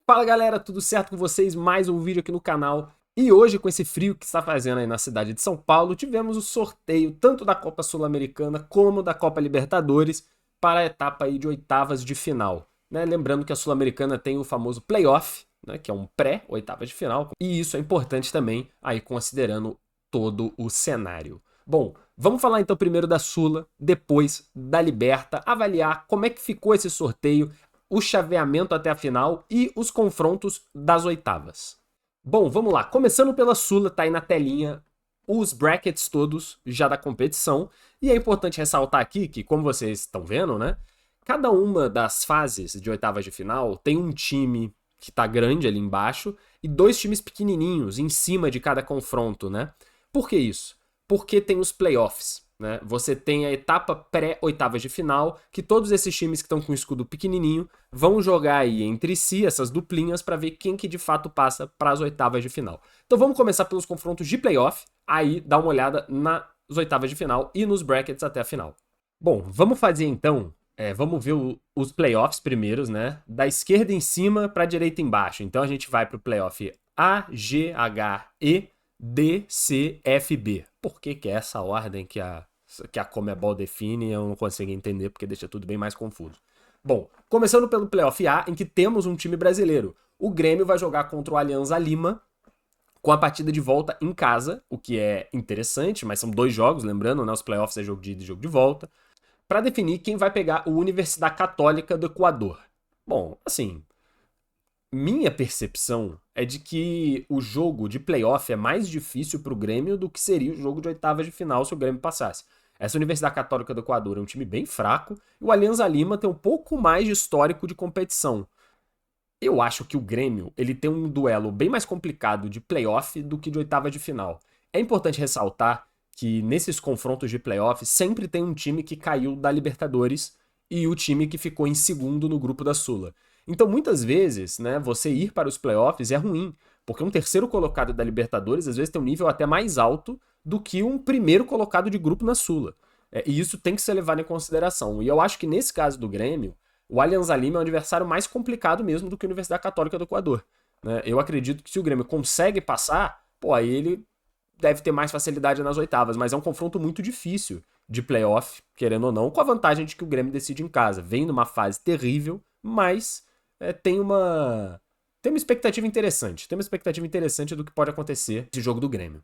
Fala galera, tudo certo com vocês? Mais um vídeo aqui no canal. E hoje, com esse frio que está fazendo aí na cidade de São Paulo, tivemos o sorteio tanto da Copa Sul-Americana como da Copa Libertadores para a etapa aí de oitavas de final. Lembrando que a Sul-Americana tem o famoso playoff, que é um pré-oitavas de final, e isso é importante também aí considerando todo o cenário. Bom, vamos falar então primeiro da Sula, depois da Liberta, avaliar como é que ficou esse sorteio, o chaveamento até a final e os confrontos das oitavas. Bom, vamos lá. Começando pela Sula, tá aí na telinha os brackets todos já da competição. E é importante ressaltar aqui que, como vocês estão vendo, cada uma das fases de oitavas de final tem um time que tá grande ali embaixo e dois times pequenininhos em cima de cada confronto, Por que isso? Porque tem os playoffs. Você tem a etapa pré-oitavas de final, que todos esses times que estão com o escudo pequenininho vão jogar aí entre si essas duplinhas para ver quem que de fato passa para as oitavas de final. Então vamos começar pelos confrontos de playoff, aí dá uma olhada nas oitavas de final e nos brackets até a final. Bom, vamos fazer então, vamos ver os playoffs primeiros, da esquerda em cima para a direita embaixo. Então a gente vai para o playoff A, G, H, E, D, C, F, B. Por que é essa ordem que a Conmebol define? Eu não consigo entender porque deixa tudo bem mais confuso. Bom, começando pelo Playoff A, em que temos um time brasileiro. O Grêmio vai jogar contra o Alianza Lima com a partida de volta em casa, o que é interessante, mas são dois jogos, lembrando, os playoffs é jogo de ida e jogo de volta, para definir quem vai pegar o Universidade Católica do Equador. Bom, assim, minha percepção é de que o jogo de playoff é mais difícil para o Grêmio do que seria o jogo de oitavas de final se o Grêmio passasse. Essa Universidade Católica do Equador é um time bem fraco e o Alianza Lima tem um pouco mais de histórico de competição. Eu acho que o Grêmio ele tem um duelo bem mais complicado de playoff do que de oitava de final. É importante ressaltar que nesses confrontos de playoff sempre tem um time que caiu da Libertadores e o time que ficou em segundo no grupo da Sula. Então, muitas vezes, você ir para os playoffs é ruim, porque um terceiro colocado da Libertadores, às vezes, tem um nível até mais alto do que um primeiro colocado de grupo na Sula. E isso tem que ser levado em consideração. E eu acho que, nesse caso do Grêmio, o Alianza Lima é um adversário mais complicado mesmo do que a Universidade Católica do Equador. Eu acredito que se o Grêmio consegue passar, aí ele deve ter mais facilidade nas oitavas, mas é um confronto muito difícil de playoff, querendo ou não, com a vantagem de que o Grêmio decide em casa. Vem numa fase terrível, mas tem uma expectativa interessante. Tem uma expectativa interessante do que pode acontecer nesse jogo do Grêmio.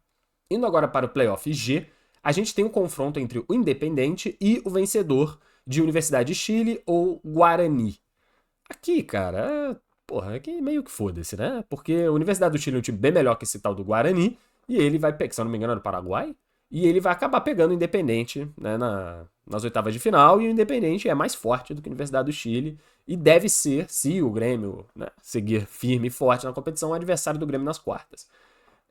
Indo agora para o playoff G, a gente tem um confronto entre o Independente e o vencedor de Universidade de Chile ou Guarani. Aqui, cara, aqui meio que foda-se, Porque a Universidade do Chile é um time bem melhor que esse tal do Guarani, e ele vai pegar, se eu não me engano, é do Paraguai, e ele vai acabar pegando o Independente nas oitavas de final, e o Independente é mais forte do que a Universidade do Chile, e deve ser, se o Grêmio seguir firme e forte na competição, o adversário do Grêmio nas quartas.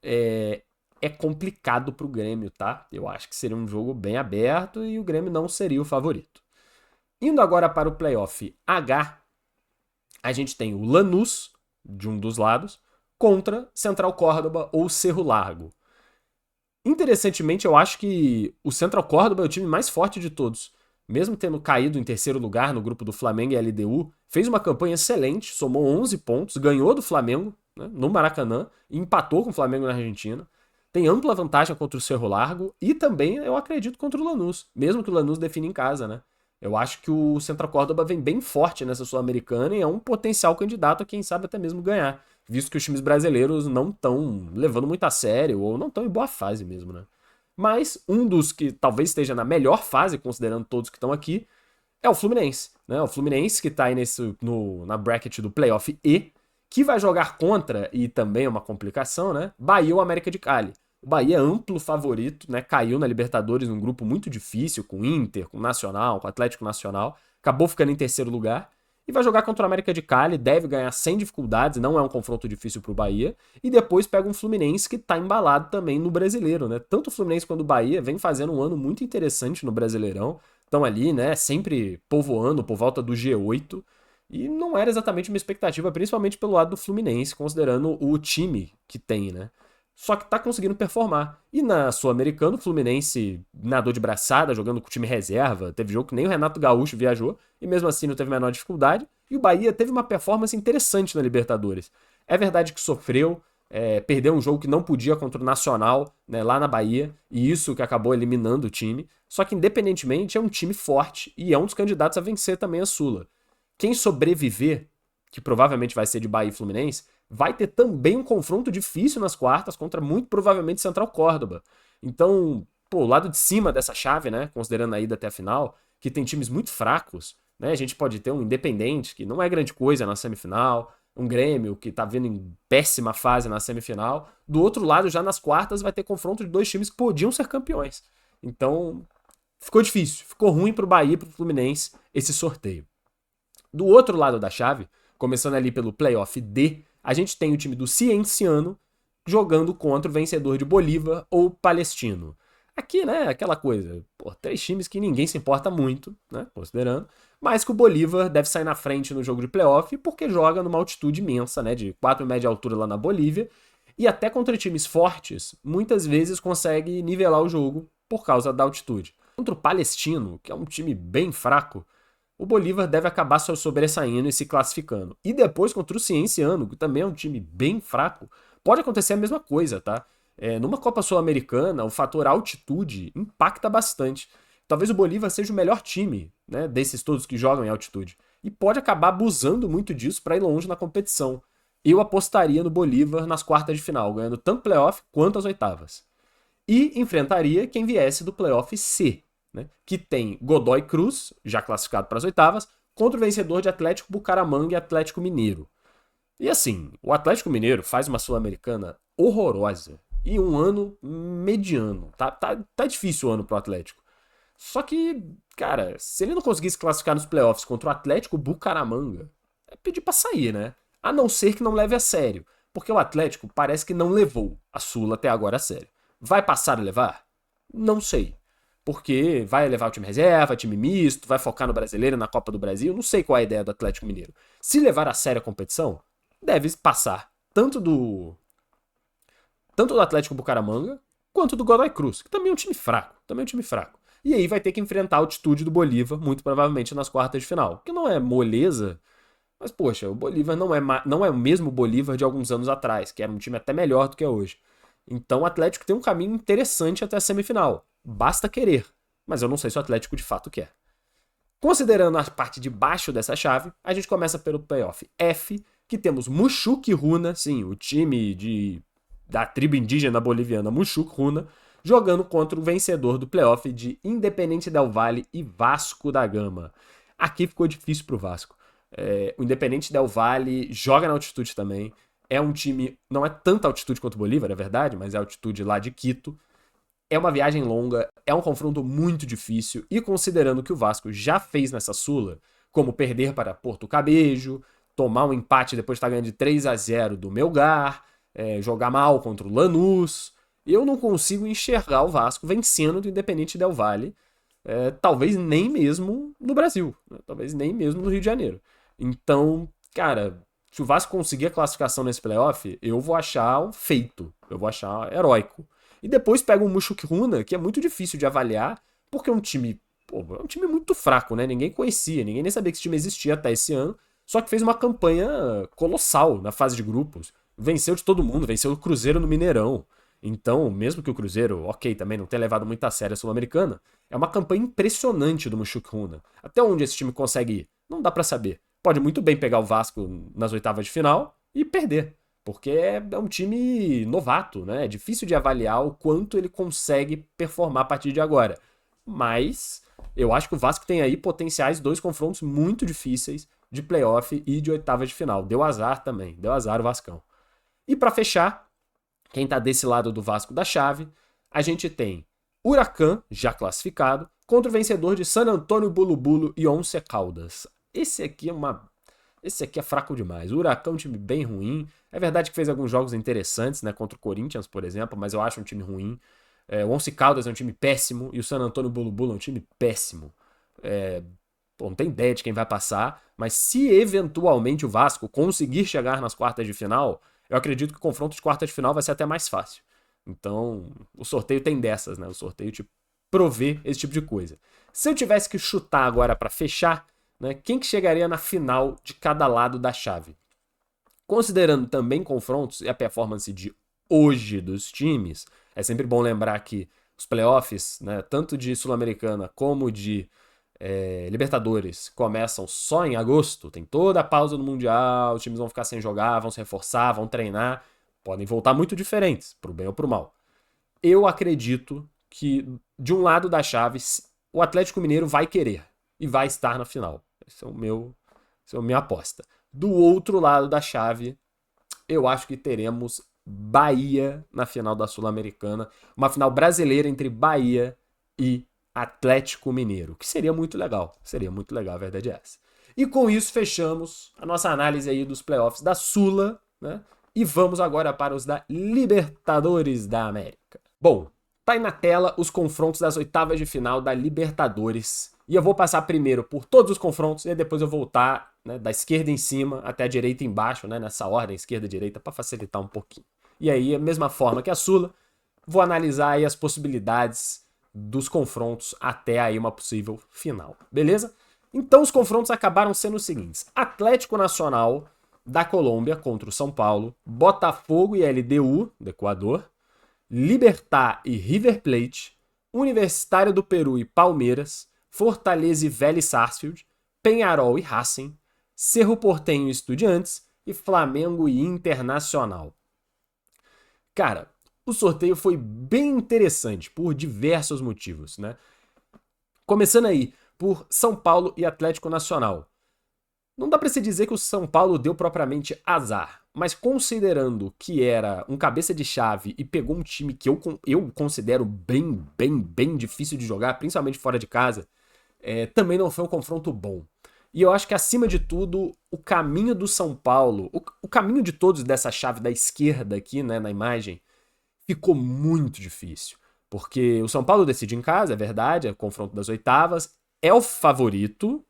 É complicado pro Grêmio, tá? Eu acho que seria um jogo bem aberto e o Grêmio não seria o favorito. Indo agora para o playoff H, a gente tem o Lanús, de um dos lados, contra Central Córdoba ou Cerro Largo. Interessantemente, eu acho que o Central Córdoba é o time mais forte de todos. Mesmo tendo caído em terceiro lugar no grupo do Flamengo e LDU, fez uma campanha excelente, somou 11 pontos, ganhou do Flamengo no Maracanã e empatou com o Flamengo na Argentina. Tem ampla vantagem contra o Cerro Largo e também, eu acredito, contra o Lanús, mesmo que o Lanús define em casa, Eu acho que o Central Córdoba vem bem forte nessa Sul-Americana e é um potencial candidato a quem sabe até mesmo ganhar, visto que os times brasileiros não estão levando muito a sério ou não estão em boa fase mesmo, Mas um dos que talvez esteja na melhor fase, considerando todos que estão aqui, é o Fluminense, O Fluminense que está aí na bracket do Playoff E, que vai jogar contra, e também é uma complicação, Bahia ou América de Cali. O Bahia é amplo favorito, caiu na Libertadores num grupo muito difícil, com o Inter, com o Nacional, com o Atlético Nacional, acabou ficando em terceiro lugar, e vai jogar contra o América de Cali, deve ganhar sem dificuldades, não é um confronto difícil pro Bahia, e depois pega um Fluminense que tá embalado também no Brasileiro, Tanto o Fluminense quanto o Bahia vem fazendo um ano muito interessante no Brasileirão, estão ali, sempre povoando por volta do G8, e não era exatamente uma expectativa, principalmente pelo lado do Fluminense, considerando o time que tem, Só que tá conseguindo performar. E na Sul-Americana, o Fluminense nadou de braçada, jogando com o time reserva. Teve jogo que nem o Renato Gaúcho viajou, e mesmo assim não teve a menor dificuldade. E o Bahia teve uma performance interessante na Libertadores. É verdade que sofreu, perdeu um jogo que não podia contra o Nacional, né, lá na Bahia, e isso que acabou eliminando o time. Só que, independentemente, é um time forte e é um dos candidatos a vencer também a Sula. Quem sobreviver, que provavelmente vai ser de Bahia e Fluminense, vai ter também um confronto difícil nas quartas contra muito provavelmente Central Córdoba. Então, pô, o lado de cima dessa chave, né, considerando a ida até a final, que tem times muito fracos, né, a gente pode ter um Independente, que não é grande coisa na semifinal, um Grêmio, que tá vindo em péssima fase na semifinal. Do outro lado, já nas quartas, vai ter confronto de dois times que podiam ser campeões. Então, ficou difícil, ficou ruim pro Bahia e pro Fluminense esse sorteio. Do outro lado da chave, começando ali pelo playoff D, a gente tem o time do Cienciano jogando contra o vencedor de Bolívar ou Palestino. Aqui, né, aquela coisa, pô, 3 times que ninguém se importa muito, né, considerando, mas que o Bolívar deve sair na frente no jogo de playoff porque joga numa altitude imensa, né, de 4 metros de altura lá na Bolívia, e até contra times fortes, muitas vezes consegue nivelar o jogo por causa da altitude. Contra o Palestino, que é um time bem fraco, o Bolívar deve acabar se sobressaindo e se classificando. E depois contra o Cienciano, que também é um time bem fraco, pode acontecer a mesma coisa, tá? Numa Copa Sul-Americana, o fator altitude impacta bastante. Talvez o Bolívar seja o melhor time, né, desses todos que jogam em altitude. E pode acabar abusando muito disso para ir longe na competição. Eu apostaria no Bolívar nas quartas de final, ganhando tanto playoff quanto as oitavas. E enfrentaria quem viesse do playoff C, né, que tem Godoy Cruz, já classificado para as oitavas, contra o vencedor de Atlético Bucaramanga e Atlético Mineiro. E assim, o Atlético Mineiro faz uma Sul-Americana horrorosa e um ano mediano. Tá difícil o ano pro Atlético. Só que, cara, se ele não conseguisse classificar nos playoffs contra o Atlético Bucaramanga, é pedir pra sair, né? A não ser que não leve a sério. Porque o Atlético parece que não levou a Sula até agora a sério. Vai passar a levar? Não sei. Porque vai levar o time reserva, time misto, vai focar no brasileiro, na Copa do Brasil. Não sei qual é a ideia do Atlético Mineiro. Se levar a sério a competição, deve passar tanto do Atlético Bucaramanga quanto do Godoy Cruz, que também é um time fraco. E aí vai ter que enfrentar a altitude do Bolívar, muito provavelmente nas quartas de final. Que não é moleza, mas poxa, o Bolívar não é o mesmo Bolívar de alguns anos atrás, que era um time até melhor do que é hoje. Então o Atlético tem um caminho interessante até a semifinal. Basta querer, mas eu não sei se o Atlético de fato quer. Considerando a parte de baixo dessa chave, a gente começa pelo playoff F, que temos Muxuc e Runa, sim, o time da tribo indígena boliviana Muxuc Runa, jogando contra o vencedor do playoff de Independente Del Valle e Vasco da Gama. Aqui ficou difícil pro Vasco. O Independente Del Valle joga na altitude também. É um time, não é tanta altitude quanto o Bolívar, é verdade, mas é a altitude lá de Quito. É uma viagem longa, é um confronto muito difícil, e considerando que o Vasco já fez nessa Sula, como perder para Porto Cabejo, tomar um empate depois de estar ganhando de 3-0 do Melgar, jogar mal contra o Lanús, eu não consigo enxergar o Vasco vencendo do Independente Del Valle, talvez nem mesmo no Brasil, né? Talvez nem mesmo no Rio de Janeiro. Então, cara, se o Vasco conseguir a classificação nesse playoff, eu vou achar um feito, eu vou achar heróico. E depois pega o Muxuc Runa, que é muito difícil de avaliar, porque é um time, é um time muito fraco, né? Ninguém conhecia, ninguém nem sabia que esse time existia até esse ano, só que fez uma campanha colossal na fase de grupos. Venceu de todo mundo, venceu o Cruzeiro no Mineirão. Então, mesmo que o Cruzeiro, ok, também não tenha levado muito a sério a Sul-Americana, é uma campanha impressionante do Muxuc Runa. Até onde esse time consegue ir? Não dá pra saber. Pode muito bem pegar o Vasco nas oitavas de final e perder. Porque é um time novato, né? É difícil de avaliar o quanto ele consegue performar a partir de agora. Mas eu acho que o Vasco tem aí potenciais 2 confrontos muito difíceis de playoff e de oitavas de final. Deu azar também, deu azar o Vascão. E para fechar, quem tá desse lado do Vasco da chave, a gente tem Huracan, já classificado, contra o vencedor de San Antonio Bulu e Once Caldas. Esse aqui é fraco demais. O Huracan é um time bem ruim. É verdade que fez alguns jogos interessantes, né? Contra o Corinthians, por exemplo, mas eu acho um time ruim. O Once Caldas é um time péssimo e o San Antonio Bulu é um time péssimo. Não tem ideia de quem vai passar, mas se eventualmente o Vasco conseguir chegar nas quartas de final, eu acredito que o confronto de quartas de final vai ser até mais fácil. Então, o sorteio tem dessas, né? O sorteio te provê esse tipo de coisa. Se eu tivesse que chutar agora para fechar né? Quem que chegaria na final de cada lado da chave? Considerando também confrontos e a performance de hoje dos times, é sempre bom lembrar que os playoffs, né, tanto de Sul-Americana como de Libertadores, começam só em agosto, tem toda a pausa no Mundial, os times vão ficar sem jogar, vão se reforçar, vão treinar, podem voltar muito diferentes, pro bem ou pro mal. Eu acredito que de um lado da chave, o Atlético Mineiro vai querer e vai estar na final. Essa é a minha aposta. Do outro lado da chave, eu acho que teremos Bahia na final da Sul-Americana, uma final brasileira entre Bahia e Atlético Mineiro, que seria muito legal, a verdade é essa. E com isso fechamos a nossa análise aí dos playoffs da Sula, né? E vamos agora para os da Libertadores da América. Bom, tá aí na tela os confrontos das oitavas de final da Libertadores. E eu vou passar primeiro por todos os confrontos e depois eu voltar, né, da esquerda em cima até a direita embaixo, né, nessa ordem, esquerda e direita, para facilitar um pouquinho. E aí, a mesma forma que a Sula, vou analisar aí as possibilidades dos confrontos até aí uma possível final, beleza? Então os confrontos acabaram sendo os seguintes: Atlético Nacional da Colômbia contra o São Paulo, Botafogo e LDU do Equador, Libertad e River Plate, Universitário do Peru e Palmeiras, Fortaleza e Vélez Sarsfield, Peñarol e Racing, Cerro Porteño e Estudiantes e Flamengo e Internacional. Cara, o sorteio foi bem interessante por diversos motivos, né? Começando aí por São Paulo e Atlético Nacional. Não dá pra se dizer que o São Paulo deu propriamente azar, mas considerando que era um cabeça de chave e pegou um time que eu considero bem difícil de jogar, principalmente fora de casa, também não foi um confronto bom. E eu acho que, acima de tudo, o caminho do São Paulo, o caminho de todos dessa chave da esquerda aqui, né, na imagem, ficou muito difícil. Porque o São Paulo decide em casa, é verdade, é o confronto das oitavas, é o favorito,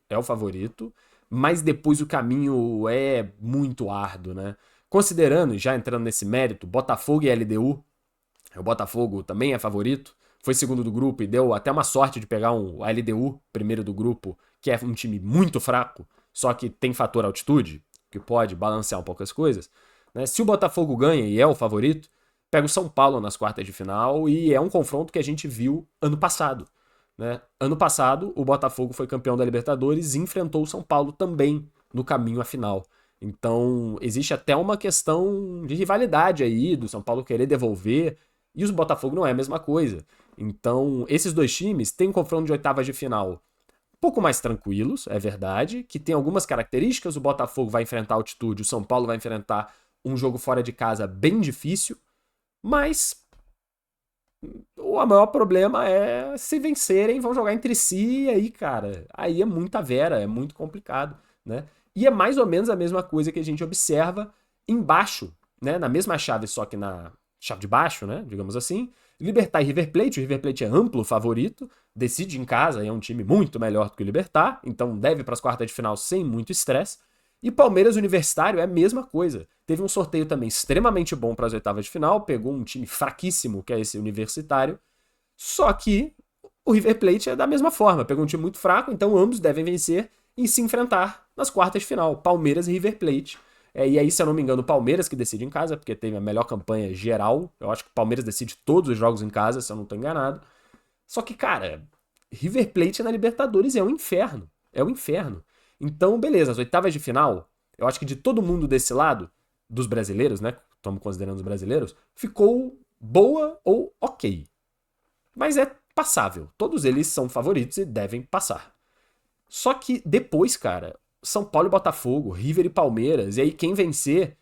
mas depois o caminho é muito árduo, né? Considerando, já entrando nesse mérito, Botafogo e LDU, o Botafogo também é favorito, foi segundo do grupo e deu até uma sorte de pegar a LDU, primeiro do grupo, que é um time muito fraco, só que tem fator altitude, que pode balancear um pouco as coisas, né? Se o Botafogo ganha e é o favorito, pega o São Paulo nas quartas de final e é um confronto que a gente viu ano passado, né? Ano passado, o Botafogo foi campeão da Libertadores e enfrentou o São Paulo também no caminho à final. Então, existe até uma questão de rivalidade aí, do São Paulo querer devolver, e o Botafogo não é a mesma coisa. Então, esses dois times têm um confronto de oitavas de final um pouco mais tranquilos, é verdade, que tem algumas características. O Botafogo vai enfrentar altitude, o São Paulo vai enfrentar um jogo fora de casa bem difícil, mas o maior problema é se vencerem, vão jogar entre si, e aí, cara, aí é muita vera, é muito complicado, né? E é mais ou menos a mesma coisa que a gente observa embaixo, né? Na mesma chave, só que na chave de baixo, né? Digamos assim. Libertad e River Plate. O River Plate é amplo favorito, decide em casa, é um time muito melhor do que o Libertad, então deve para as quartas de final sem muito estresse. E Palmeiras Universitário é a mesma coisa. Teve um sorteio também extremamente bom para as oitavas de final, pegou um time fraquíssimo, que é esse Universitário, só que o River Plate é da mesma forma, pegou um time muito fraco, então ambos devem vencer e se enfrentar nas quartas de final, Palmeiras e River Plate. E aí, se eu não me engano, o Palmeiras que decide em casa, porque teve a melhor campanha geral. Eu acho que o Palmeiras decide todos os jogos em casa, se eu não estou enganado. Só que, cara, River Plate na Libertadores é um inferno. É um inferno. Então, beleza, as oitavas de final, eu acho que de todo mundo desse lado, dos brasileiros, né? Estamos considerando os brasileiros, ficou boa ou ok. Mas é passável. Todos eles são favoritos e devem passar. Só que depois, cara, São Paulo e Botafogo, River e Palmeiras, e aí quem vencer,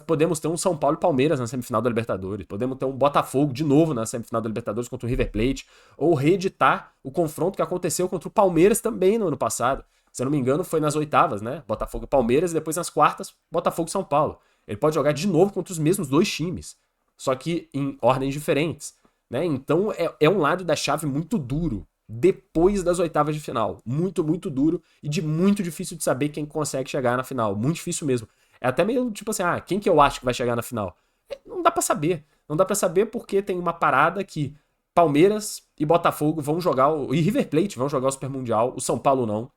podemos ter um São Paulo e Palmeiras na semifinal da Libertadores, podemos ter um Botafogo de novo na semifinal da Libertadores contra o River Plate, ou reeditar o confronto que aconteceu contra o Palmeiras também no ano passado. Se eu não me engano, foi nas oitavas, né? Botafogo e Palmeiras, e depois nas quartas, Botafogo e São Paulo. Ele pode jogar de novo contra os mesmos dois times, só que em ordens diferentes, né? Então é um lado da chave muito duro depois das oitavas de final. Muito duro e de muito difícil de saber quem consegue chegar na final. Muito difícil mesmo. É até meio tipo assim, quem que eu acho que vai chegar na final? Não dá pra saber. Não dá pra saber porque tem uma parada que Palmeiras e Botafogo vão jogar, e River Plate vão jogar o Super Mundial, o São Paulo não.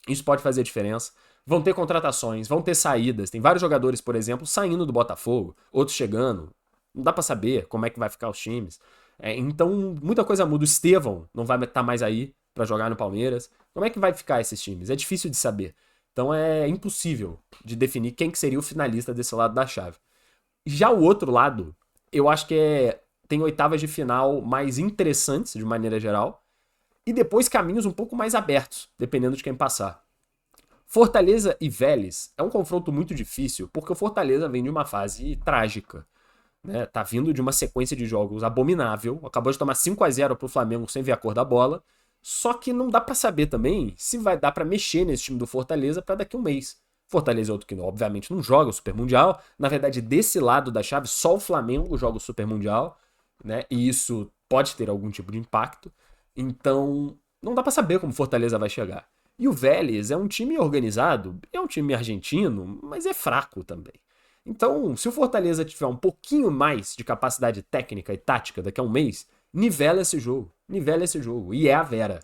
Isso pode fazer diferença. Vão ter contratações, vão ter saídas. Tem vários jogadores, por exemplo, saindo do Botafogo, outros chegando. Não dá pra saber como é que vai ficar os times. Então, muita coisa muda. O Estevão não vai estar mais aí pra jogar no Palmeiras. Como é que vai ficar esses times? É difícil de saber. Então é impossível de definir quem que seria o finalista desse lado da chave. Já o outro lado, eu acho que tem oitavas de final mais interessantes, de maneira geral, e depois caminhos um pouco mais abertos, dependendo de quem passar. Fortaleza e Vélez é um confronto muito difícil, porque o Fortaleza vem de uma fase trágica. Né? Tá vindo de uma sequência de jogos abominável, acabou de tomar 5-0 pro Flamengo sem ver a cor da bola, só que não dá pra saber também se vai dar pra mexer nesse time do Fortaleza pra daqui a um mês. Fortaleza é outro que obviamente não joga o Super Mundial, na verdade desse lado da chave só o Flamengo joga o Super Mundial, né? E isso pode ter algum tipo de impacto. Então, não dá pra saber como Fortaleza vai chegar. E o Vélez é um time organizado, é um time argentino, mas é fraco também. Então, se o Fortaleza tiver um pouquinho mais de capacidade técnica e tática daqui a um mês, nivela esse jogo. Nivela esse jogo. E é a Vera.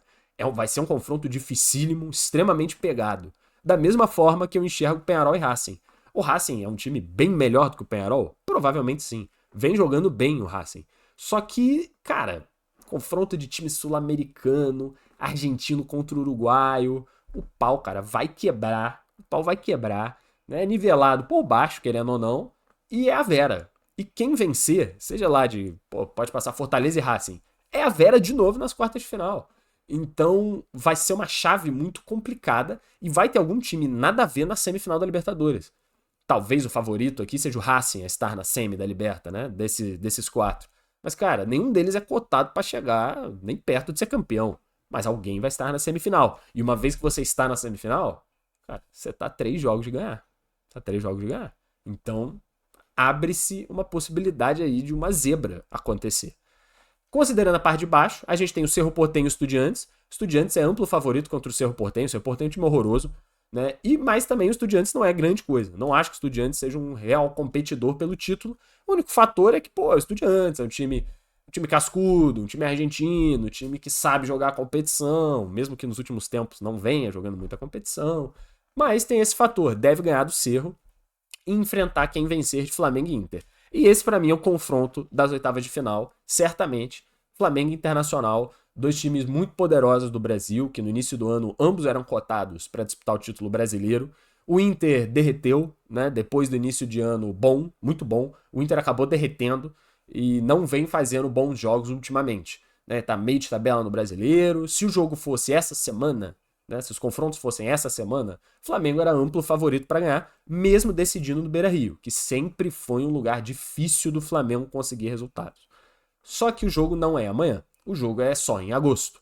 Vai ser um confronto dificílimo, extremamente pegado. Da mesma forma que eu enxergo Peñarol e Racing. O Racing é um time bem melhor do que o Peñarol? Provavelmente sim. Vem jogando bem o Racing. Só que, cara, confronto de time sul-americano, argentino contra o uruguaio, o pau, cara, vai quebrar. O pau vai quebrar. Né? Nivelado por baixo, querendo ou não. E é a Vera. E quem vencer, seja lá pode passar Fortaleza e Racing, é a Vera de novo nas quartas de final. Então vai ser uma chave muito complicada e vai ter algum time nada a ver na semifinal da Libertadores. Talvez o favorito aqui seja o Racing a estar na semi da Liberta, né? Desses quatro. Mas, cara, nenhum deles é cotado para chegar nem perto de ser campeão. Mas alguém vai estar na semifinal. E uma vez que você está na semifinal, cara, você tá a 3 jogos de ganhar. Tá 3 jogos de ganhar. Então, abre-se uma possibilidade aí de uma zebra acontecer. Considerando a parte de baixo, a gente tem o Cerro Porteño e o Estudiantes. O Estudiantes é amplo favorito contra o Cerro Porteño. O Cerro Porteño é um time horroroso. Né? Mas também o Estudiantes não é grande coisa. Não acho que o Estudiantes seja um real competidor pelo título. O único fator é que, o Estudiantes é um time cascudo, um time argentino, um time que sabe jogar a competição, mesmo que nos últimos tempos não venha jogando muita competição. Mas tem esse fator, deve ganhar do Cerro e enfrentar quem vencer de Flamengo e Inter. E esse, para mim, é o confronto das oitavas de final, certamente. Flamengo e Internacional, dois times muito poderosos do Brasil, que no início do ano ambos eram cotados para disputar o título brasileiro. O Inter derreteu, né? Depois do início de ano bom, muito bom. O Inter acabou derretendo e não vem fazendo bons jogos ultimamente. Né? Tá meio de tabela no brasileiro. Se o jogo fosse essa semana, né, se os confrontos fossem essa semana, o Flamengo era amplo favorito para ganhar, mesmo decidindo no Beira-Rio, que sempre foi um lugar difícil do Flamengo conseguir resultados. Só que o jogo não é amanhã, o jogo é só em agosto.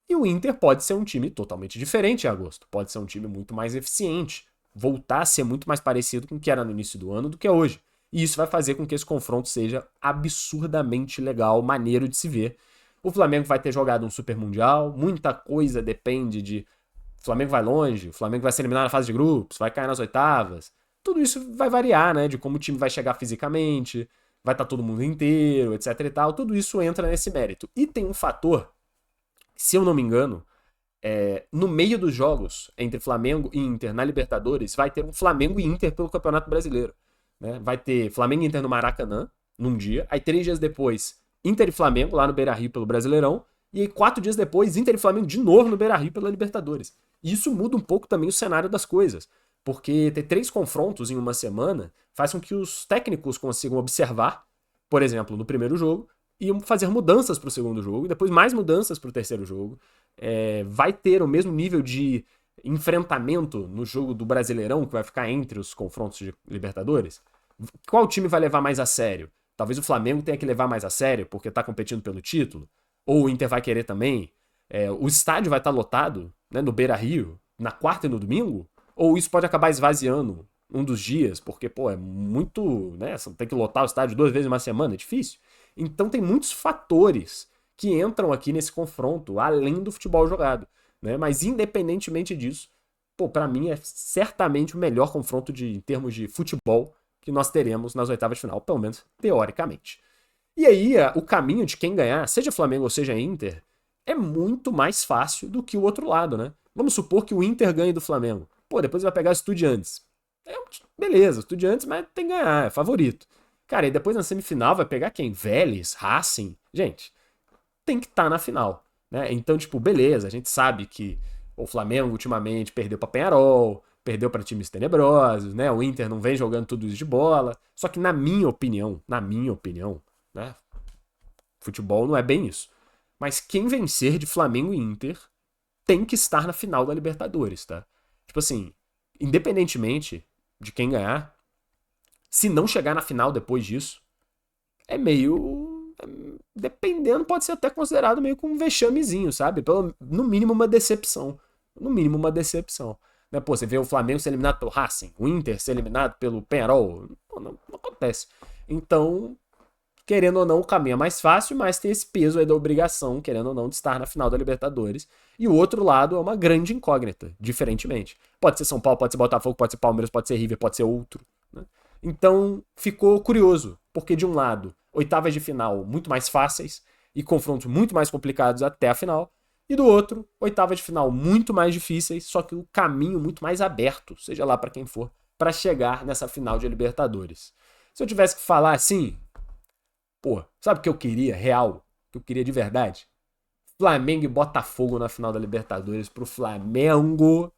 E o Inter pode ser um time totalmente diferente em agosto, pode ser um time muito mais eficiente, voltar a ser muito mais parecido com o que era no início do ano do que é hoje. E isso vai fazer com que esse confronto seja absurdamente legal, maneiro de se ver. O Flamengo vai ter jogado um Super Mundial, muita coisa depende de... O Flamengo vai longe, o Flamengo vai se eliminar na fase de grupos, vai cair nas oitavas. Tudo isso vai variar, né? De como o time vai chegar fisicamente, vai estar todo mundo inteiro, etc e tal. Tudo isso entra nesse mérito. E tem um fator, se eu não me engano, no meio dos jogos entre Flamengo e Inter na Libertadores, vai ter um Flamengo e Inter pelo Campeonato Brasileiro. Né? Vai ter Flamengo e Inter no Maracanã, num dia. Aí 3 dias depois, Inter e Flamengo lá no Beira-Rio pelo Brasileirão. E aí 4 dias depois, Inter e Flamengo de novo no Beira-Rio pela Libertadores. E isso muda um pouco também o cenário das coisas. Porque ter 3 confrontos em uma semana faz com que os técnicos consigam observar, por exemplo, no primeiro jogo, e fazer mudanças para o segundo jogo, e depois mais mudanças para o terceiro jogo. Vai ter o mesmo nível de enfrentamento no jogo do Brasileirão, que vai ficar entre os confrontos de Libertadores? Qual time vai levar mais a sério? Talvez o Flamengo tenha que levar mais a sério, porque tá competindo pelo título. Ou o Inter vai querer também. O estádio vai estar lotado, né, no Beira-Rio, na quarta e no domingo? Ou isso pode acabar esvaziando um dos dias, porque, é muito, né, você tem que lotar o estádio 2 vezes em uma semana, é difícil. Então tem muitos fatores que entram aqui nesse confronto, além do futebol jogado. Né? Mas independentemente disso, para mim é certamente o melhor confronto em termos de futebol que nós teremos nas oitavas de final, pelo menos teoricamente. E aí, o caminho de quem ganhar, seja Flamengo ou seja Inter, é muito mais fácil do que o outro lado, né? Vamos supor que o Inter ganhe do Flamengo. Pô, depois vai pegar o Estudiantes. Beleza, Estudiantes, mas tem que ganhar, é favorito. Cara, e depois na semifinal vai pegar quem? Vélez, Racing. Gente, tem que estar na final, né? Então, tipo, beleza, a gente sabe que o Flamengo ultimamente perdeu para Peñarol, perdeu para times tenebrosos, né? O Inter não vem jogando tudo isso de bola. Só que na minha opinião, né? Futebol não é bem isso. Mas quem vencer de Flamengo e Inter tem que estar na final da Libertadores, tá? Tipo assim, independentemente de quem ganhar, se não chegar na final depois disso, é meio. Dependendo, pode ser até considerado meio com um vexamezinho, sabe? No mínimo uma decepção. No mínimo uma decepção. Né? Pô, você vê o Flamengo ser eliminado pelo Racing, o Inter ser eliminado pelo Peñarol. Não acontece. Então, querendo ou não, o caminho é mais fácil, mas tem esse peso aí da obrigação, querendo ou não, de estar na final da Libertadores. E o outro lado é uma grande incógnita, diferentemente. Pode ser São Paulo, pode ser Botafogo, pode ser Palmeiras, pode ser River, pode ser outro. Né? Então, ficou curioso, porque de um lado, oitavas de final muito mais fáceis e confrontos muito mais complicados até a final, e do outro, oitavas de final muito mais difíceis, só que o caminho muito mais aberto, seja lá para quem for, para chegar nessa final de Libertadores. Se eu tivesse que falar assim, pô, sabe o que eu queria, real? O que eu queria de verdade? Flamengo e Botafogo na final da Libertadores, pro Flamengo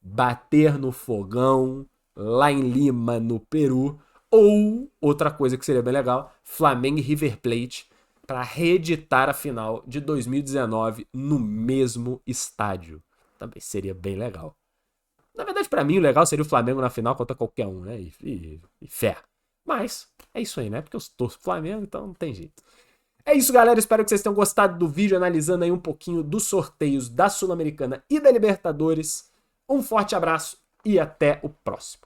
bater no fogão lá em Lima, no Peru. Ou, outra coisa que seria bem legal, Flamengo e River Plate para reeditar a final de 2019 no mesmo estádio. Também seria bem legal. Na verdade, para mim, o legal seria o Flamengo na final contra qualquer um, né? E fé. Mas é isso aí, né? Porque eu torço pro Flamengo, então não tem jeito. É isso, galera. Espero que vocês tenham gostado do vídeo analisando aí um pouquinho dos sorteios da Sul-Americana e da Libertadores. Um forte abraço e até o próximo.